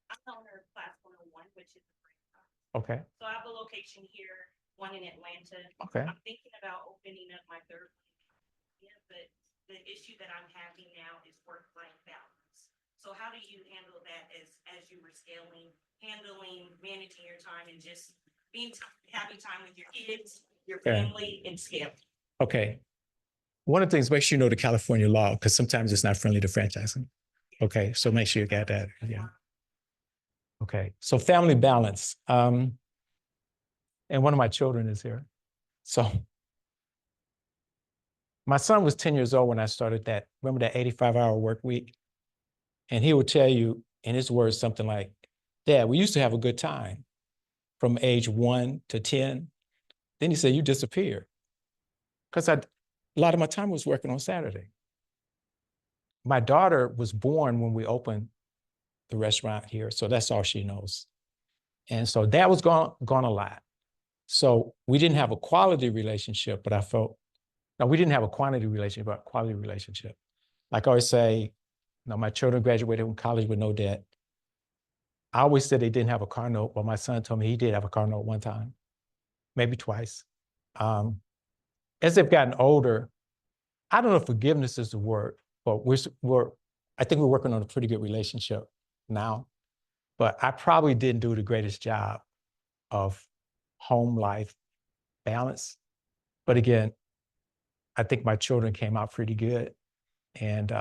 I'm the owner of Class 101, which is a franchise. Okay. So I have a location here, one in Atlanta. Okay. I'm thinking about opening up my 3rd one. Yeah, but the issue that I'm having now is work-life balance. So how do you handle that as you were scaling, managing your time, and just having time with your kids, your family, and scaling? Okay. One of the things, make sure you know the California law, because sometimes it's not friendly to franchising. Okay, so make sure you got that. Yeah. Okay, so family balance. And one of my children is here. So my son was 10 years old when I started that. Remember that 85-hour work week? And he would tell you in his words something like, Dad, we used to have a good time from age 1 to 10. Then he said, you disappeared. Because a lot of my time was working on Saturday. My daughter was born when we opened the restaurant here. So that's all she knows. And so Dad was gone a lot. So we didn't have a quality relationship, but I felt, no, we didn't have a quantity relationship, but a quality relationship. Like I always say, my children graduated from college with no debt. I always said they didn't have a car note, but my son told me he did have a car note one time, maybe twice. As they've gotten older, I don't know if forgiveness is the word, but I think we're working on a pretty good relationship now. But I probably didn't do the greatest job of home life balance. But again, I think my children came out pretty good. And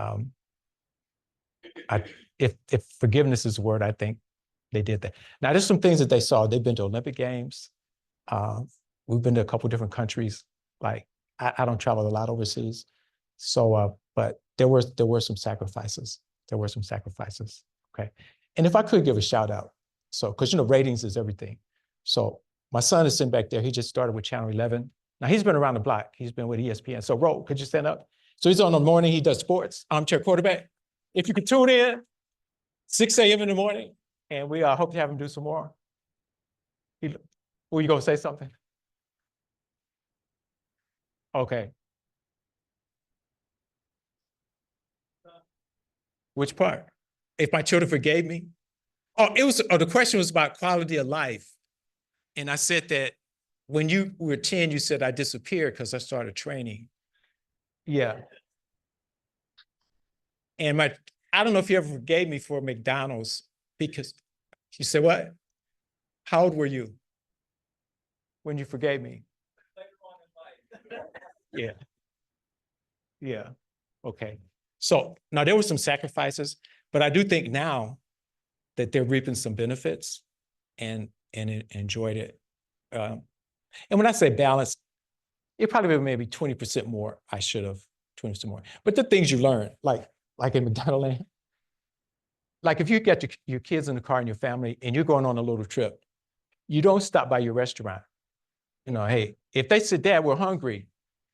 if forgiveness is the word, I think they did that. Now, there's some things that they saw. They've been to Olympic Games. We've been to a couple of different countries. Like, I don't travel a lot overseas. So, but there were some sacrifices. There were some sacrifices, okay? And if I could give a shout out, so, because, ratings is everything. So my son is sitting back there. He just started with Channel 11. Now, he's been around the block. He's been with ESPN. So, Ro, could you stand up? So he's on in the morning. He does sports, armchair quarterback. If you could tune in, 6 a.m. in the morning, and we hope to have him do some more. Were you going to say something? Okay. Which part? If my children forgave me? The question was about quality of life. And I said that when you were 10, you said I disappeared because I started training. Yeah. And I don't know if you ever forgave me for McDonald's, because you said what? How old were you when you forgave me? Yeah. Yeah. Okay. So now there were some sacrifices, but I do think now that they're reaping some benefits and enjoyed it. And when I say balance, it probably be maybe 20% more. I should have 20% more. But the things you learn, like in McDonald Land, like if you get your kids in the car and your family and you're going on a little trip, you don't stop by your restaurant. Hey, if they said, Dad, we're hungry,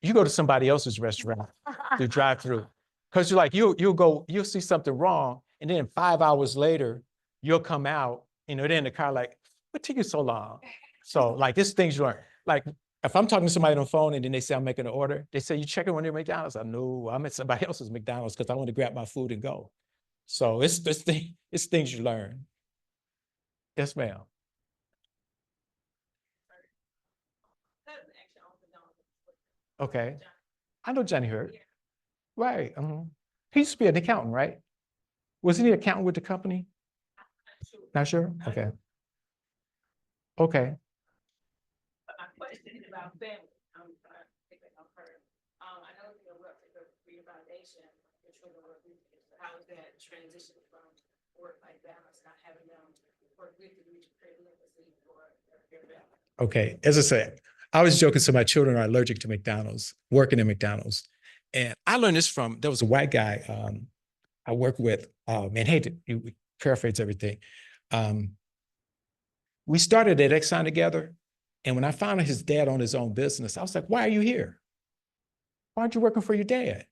you go to somebody else's restaurant to drive through. Because you're like, you'll see something wrong. And then 5 hours later, you'll come out, they're in the car like, what took you so long? So like, this things you learn. Like if I'm talking to somebody on the phone and then they say I'm making an order, they say, you checking on your McDonald's? I know I'm at somebody else's McDonald's because I want to grab my food and go. So it's things you learn. Yes, ma'am. Okay. I know Johnny Hurt. Right. He used to be an accountant, right? Wasn't he an accountant with the company? Not sure? Okay. Okay. My question is about family. I'm trying to pick up her. I know you're working for rehabilitation, your children work with you. How is that transition from work-life balance, not having them work with you, reach create legacy for your family? Okay, as I said, I was joking, so my children are allergic to McDonald's, working at McDonald's. And I learned this from, there was a white guy I worked with, and hated, he paraphrased everything. We started at Exxon together. And when I found out his dad owned his own business, I was like, why are you here? Why aren't you working for your dad?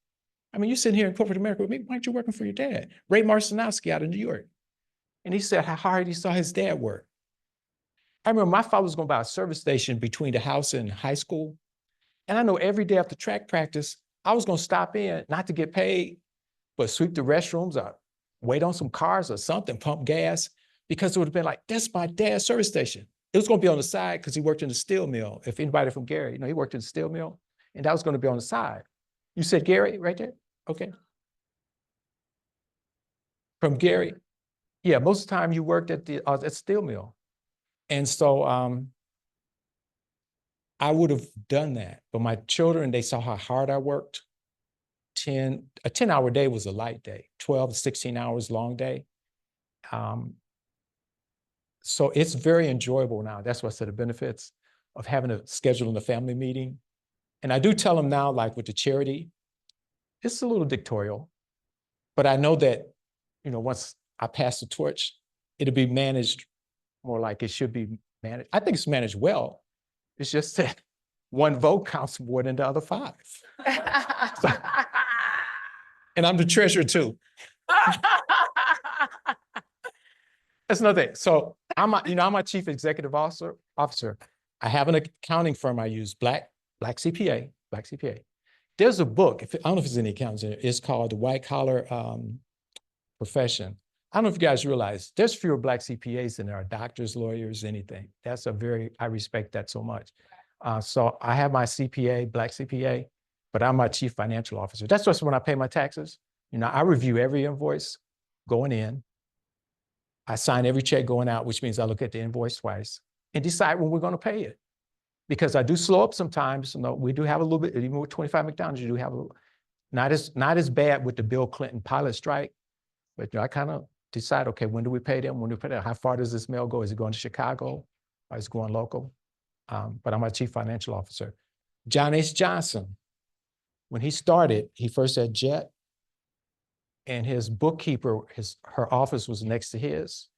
I mean, you're sitting here in corporate America with me. Why aren't you working for your dad? Ray Marcinowski out of New York. And he said how hard he saw his dad work. I remember my father was going to buy a service station between the house and high school. And I know every day after track practice, I was going to stop in, not to get paid, but sweep the restrooms or wait on some cars or something, pump gas, because it would have been like, that's my dad's service station. It was going to be on the side because he worked in the steel mill. If anybody from Gary, he worked in the steel mill, and that was going to be on the side. You said Gary right there? Okay. From Gary? Yeah, most of the time you worked at the steel mill. And so I would have done that, but my children, they saw how hard I worked. A 10-hour day was a light day, 12 to 16 hours long day. So it's very enjoyable now. That's what I said, the benefits of having a schedule in a family meeting. And I do tell them now, like with the charity, it's a little dictatorial, but I know that, once I pass the torch, it'll be managed more like it should be managed. I think it's managed well. It's just that one vote counts more than the other 5. So, and I'm the treasurer too. That's another thing. So I'm a chief executive officer. I have an accounting firm I use, black CPA. There's a book, I don't know if it's in the accountants, it's called The White Collar Profession. I don't know if you guys realize there's fewer Black CPAs than there are doctors, lawyers, anything. I respect that so much. So I have my CPA, Black CPA, but I'm my chief financial officer. That's just when I pay my taxes. I review every invoice going in. I sign every check going out, which means I look at the invoice twice and decide when we're going to pay it. Because I do slow up sometimes. We do have a little bit, even with 25 McDonald's, you do have not as bad with the Bill Clinton pilot strike, but I kind of decide, okay, when do we pay them? When do we pay them? How far does this mail go? Is it going to Chicago or is it going local? But I'm a chief financial officer. John H. Johnson, when he started, he first had Jet, and his bookkeeper, her office was next to his.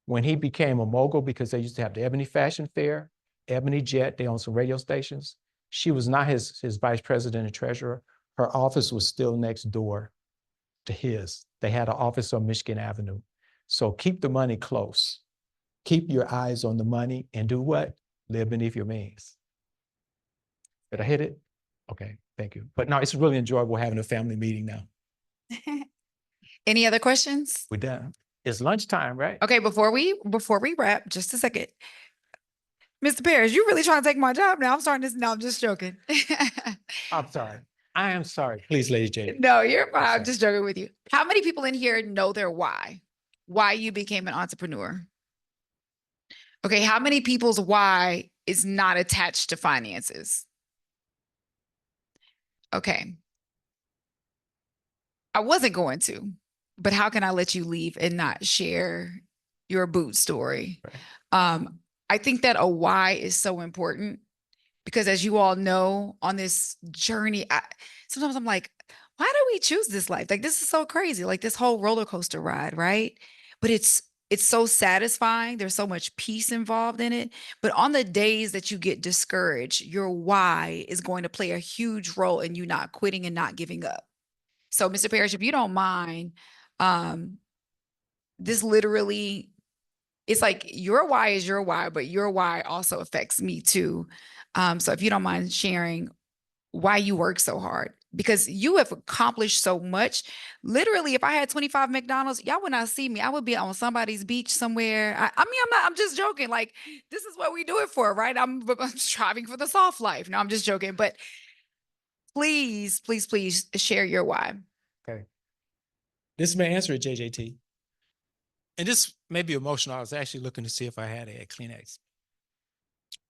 When he became a mogul, because they used to have the Ebony Fashion Fair, Ebony Jet, they own some radio stations. She was not his vice president and treasurer. Her office was still next door to his. They had an office on Michigan Avenue. So keep the money close. Keep your eyes on the money and do what? Live beneath your means. Did I hit it? Okay, thank you. But no, it's really enjoyable having a family meeting now. Any other questions? We're done. It's lunchtime, right? Okay, before we wrap, just a second. Mr. Parrish, you really trying to take my job now? I'm starting this. No, I'm just joking. I'm sorry. I am sorry. Please, Lady Jade. No, you're fine. I'm just joking with you. How many people in here know their why? Why you became an entrepreneur? Okay, how many people's why is not attached to finances? Okay. I wasn't going to, but how can I let you leave and not share your boot story? Right. I think that a why is so important because as you all know, on this journey, sometimes I'm like, why do we choose this life? Like, this is so crazy, like this whole roller coaster ride, right? But it's so satisfying. There's so much peace involved in it. But on the days that you get discouraged, your why is going to play a huge role in you not quitting and not giving up. So, Mr. Parrish, if you don't mind, this literally, it's like your why is your why, but your why also affects me too. So if you don't mind sharing why you work so hard, because you have accomplished so much. Literally, if I had 25 McDonald's, y'all would not see me. I would be on somebody's beach somewhere. I'm just joking. Like, this is what we do it for, right? I'm striving for the soft life. No, I'm just joking. But please, please, please share your why. Okay. This may answer it, JJT. And this may be emotional. I was actually looking to see if I had a Kleenex.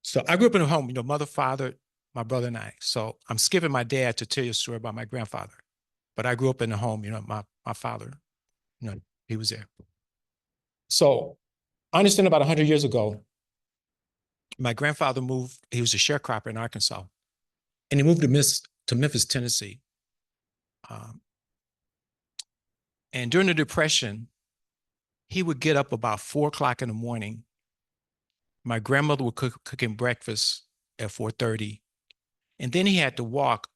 So I grew up in a home, mother, father, my brother and I. So I'm skipping my dad to tell you a story about my grandfather. But I grew up in a home, my father, he was there. So I understand about 100 years ago, my grandfather moved, he was a sharecropper in Arkansas. And he moved to Memphis, Tennessee. And during the Depression, he would get up about 4 o'clock in the morning. My grandmother would cook him breakfast at 4:30. And then he had to walk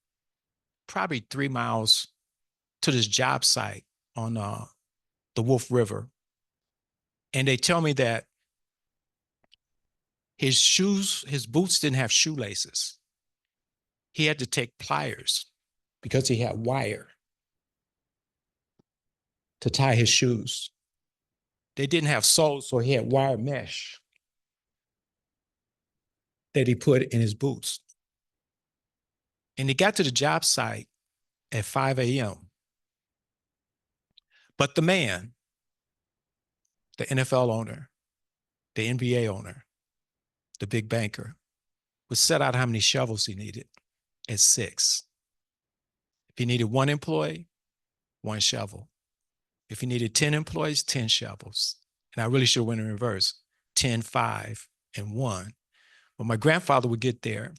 probably 3 miles to this job site on the Wolf River. And they tell me that his boots didn't have shoelaces. He had to take pliers because he had wire to tie his shoes. They didn't have soles, so he had wire mesh that he put in his boots. And he got to the job site at 5 a.m. But the man, the NFL owner, the NBA owner, the big banker, would set out how many shovels he needed at 6. If he needed 1 employee, 1 shovel. If he needed 10 employees, 10 shovels. And I really should went in reverse, 10, 5, and 1. But my grandfather would get there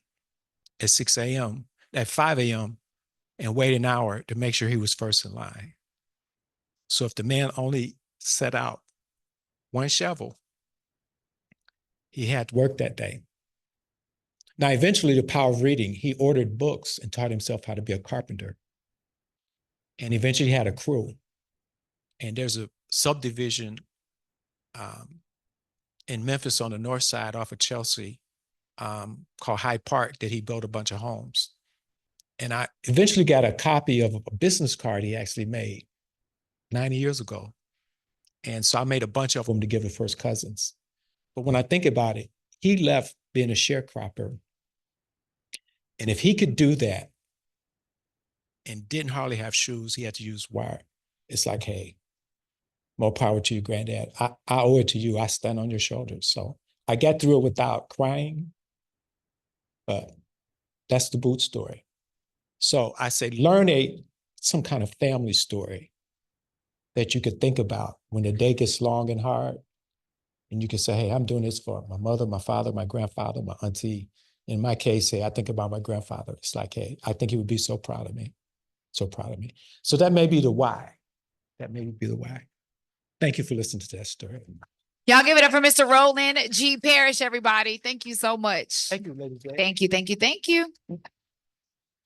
at 6 a.m., at 5 a.m., and wait an hour to make sure he was first in line. So if the man only set out 1 shovel, he had to work that day. Now, eventually, the power of reading, he ordered books and taught himself how to be a carpenter. And eventually he had a crew. And there's a subdivision in Memphis on the north side off of Chelsea, called Hyde Park, that he built a bunch of homes. And I eventually got a copy of a business card he actually made 90 years ago. And so I made a bunch of them to give to first cousins. But when I think about it, he left being a sharecropper. And if he could do that and didn't hardly have shoes, he had to use wire. It's like, hey, more power to you, granddad. I owe it to you. I stand on your shoulders. So I got through it without crying, but that's the boot story. So I say, learn some kind of family story that you could think about when the day gets long and hard. And you can say, hey, I'm doing this for my mother, my father, my grandfather, my auntie. In my case, hey, I think about my grandfather. It's like, hey, I think he would be so proud of me. So proud of me. So that may be the why. That may be the why. Thank you for listening to that story. Y'all give it up for Mr. Roland G. Parrish, everybody. Thank you so much. Thank you, Lady Jade. Thank you, thank you, thank you.